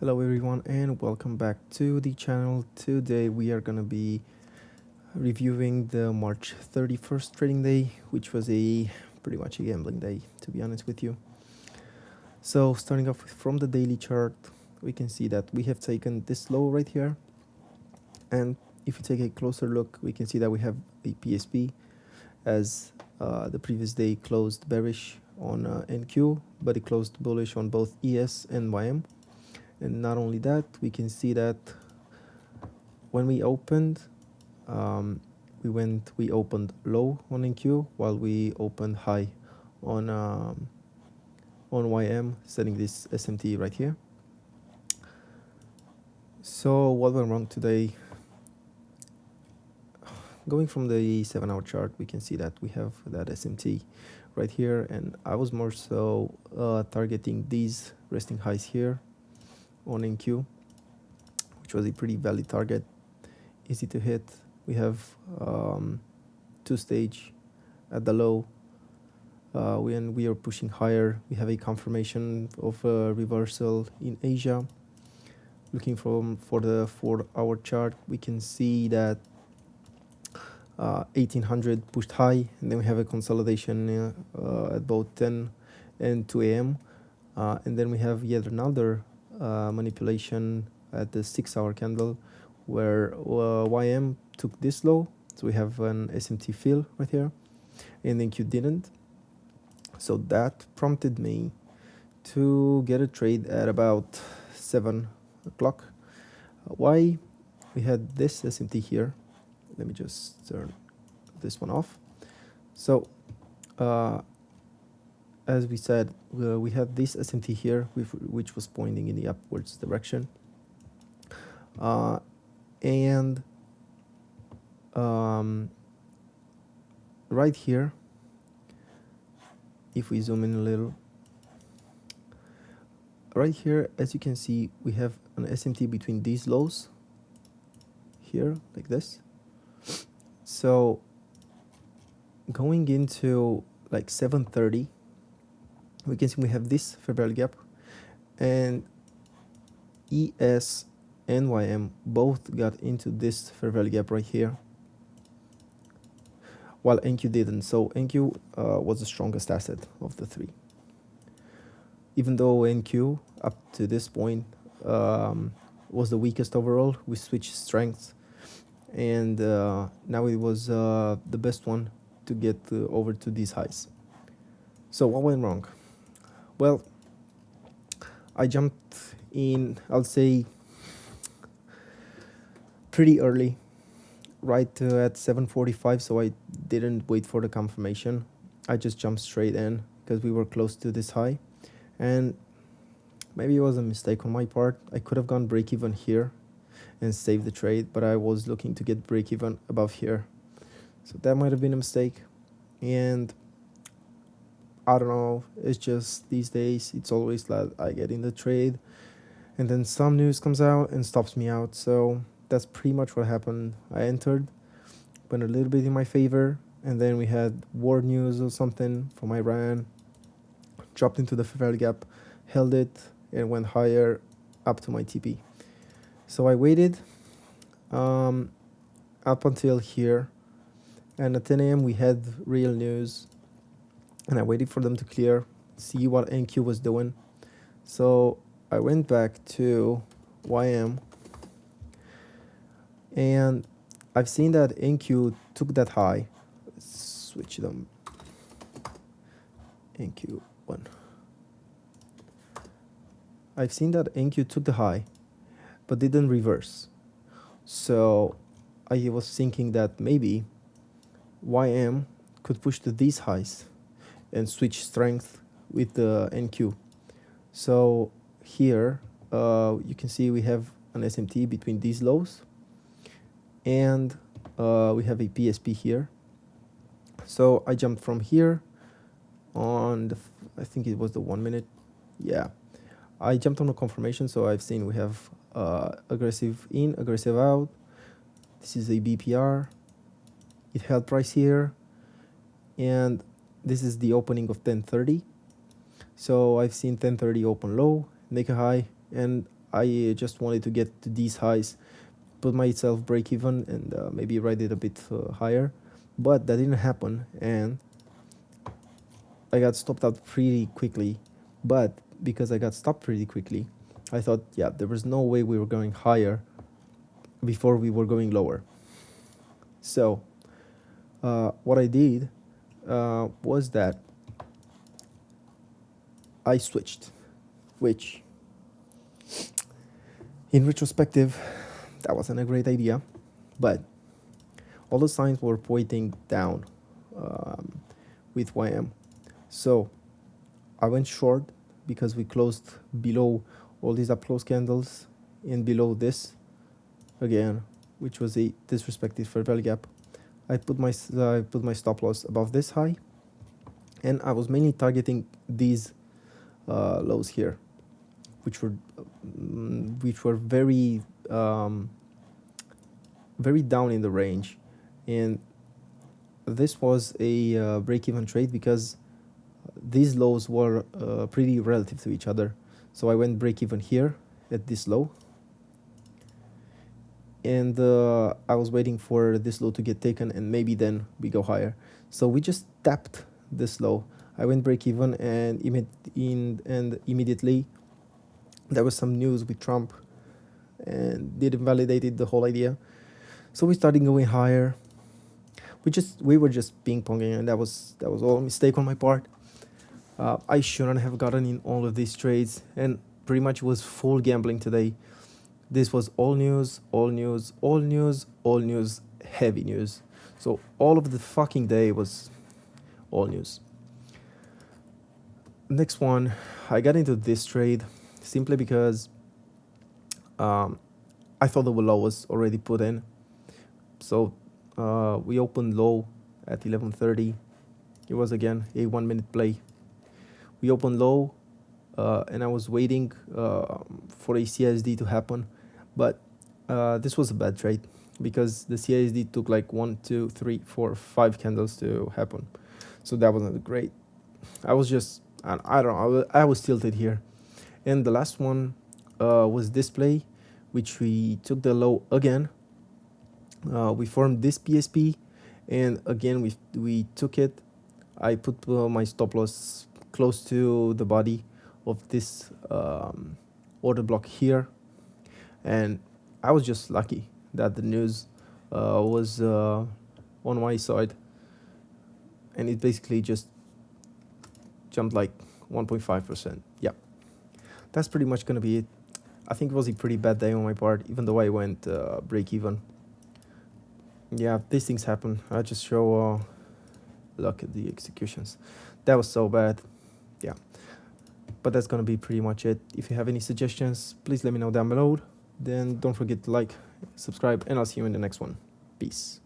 Hello everyone and welcome back to the channel. Today we are going to be reviewing the March 31st trading day, which was pretty much a gambling day, to be honest with you. So starting off from the daily chart, we can see that we have taken this low right here, and if you take a closer look, we can see that we have a PSP, as the previous day closed bearish on NQ, but it closed bullish on both ES and YM. And not only that, we can see that when we opened, we opened low on NQ while we opened high on YM, setting this SMT right here. So what went wrong today? Going from the 7-hour chart, we can see that we have that SMT right here, and I was more so targeting these resting highs here on NQ, which was a pretty valid target, easy to hit. We have two stage at the low. When we are pushing higher, we have a confirmation of a reversal in Asia. Looking for the 4-hour chart, we can see that 1800 pushed high, and then we have a consolidation at both 10 and 2 a.m. And then we have yet another manipulation at the 6-hour candle where YM took this low, so we have an SMT fill right here, and then Q didn't. So that prompted me to get a trade at about 7 o'clock. Why? We had this SMT here. Let me just turn this one off. So as we said, we had this SMT here, which was pointing in the upwards direction. And right here, if we zoom in a little, right here, as you can see, we have an SMT between these lows here, like this. So going into like 7:30, we can see we have this fair value gap, and ES and YM both got into this fair value gap right here, while NQ didn't. So NQ was the strongest asset of the three. Even though NQ up to this point was the weakest overall, we switched strengths, and now it was the best one to get over to these highs. So what went wrong? Well, I jumped in, I'll say, pretty early, right at 7:45, so I didn't wait for the confirmation. I just jumped straight in because we were close to this high, and maybe it was a mistake on my part. I could have gone break even here and saved the trade, but I was looking to get break even above here, so that might have been a mistake. And I don't know, it's just these days, it's always that I get in the trade and then some news comes out and stops me out. So that's pretty much what happened. I entered, went a little bit in my favor, and then we had war news or something from Iran, dropped into the fair value gap, held it, and went higher up to my TP. So I waited up until here, and at 10 a.m. we had real news, and I waited for them to clear, see what NQ was doing. So I went back to YM, and I've seen that NQ took that high. Let's switch them. NQ1. I've seen that NQ took the high, but didn't reverse. So I was thinking that maybe YM could push to these highs and switch strength with the NQ. So here you can see we have an SMT between these lows, and we have a PSP here. So I jumped from here on the, I think it was the 1 minute. Yeah, I jumped on the confirmation. So I've seen we have aggressive in, aggressive out. This is a BPR. It held price here, and this is the opening of 10:30. So I've seen 10:30 open low, make a high, and I just wanted to get to these highs, put myself break even, and maybe ride it a bit higher, but that didn't happen, and I got stopped out pretty quickly. But because I got stopped pretty quickly, I thought, yeah, there was no way we were going higher before we were going lower. So what I did was that I switched, which in retrospective, that wasn't a great idea, but all the signs were pointing down with YM. So I went short because we closed below all these up close candles and below this again, which was a disrespected fair value gap. I put my stop loss above this high, and I was mainly targeting these lows here, which were very very down in the range, and this was a break-even trade because these lows were pretty relative to each other. So I went break-even here at this low, and I was waiting for this low to get taken, and maybe then we go higher. So we just tapped this low. I went break-even, and immediately there was some news with Trump, and it invalidated the whole idea. So we started going higher. We were just ping-ponging, and that was all a mistake on my part. I shouldn't have gotten in all of these trades, and pretty much was full gambling today. This was all news, all news, all news, all news, heavy news. So all of the fucking day was all news. Next one, I got into this trade simply because I thought the low was already put in. So we opened low at 11:30. It was again a 1 minute play. We opened low, and I was waiting for a CSD to happen, but this was a bad trade because the CSD took like 1, 2, 3, 4, 5 candles to happen. So that wasn't great. I was just, I don't know, I was tilted here. And the last one was this play, which we took the low again. We formed this PSP, and again we took it. I put my stop loss close to the body of this order block here, and I was just lucky that the news was on my side, and it basically just jumped like 1.5%. Yeah, that's pretty much gonna be it. I think it was a pretty bad day on my part, even though I went break even. Yeah, these things happen. I just show luck at the executions. That was so bad. Yeah, but that's gonna be pretty much it. If you have any suggestions, please let me know down below. Then don't forget to like, subscribe, and I'll see you in the next one. Peace.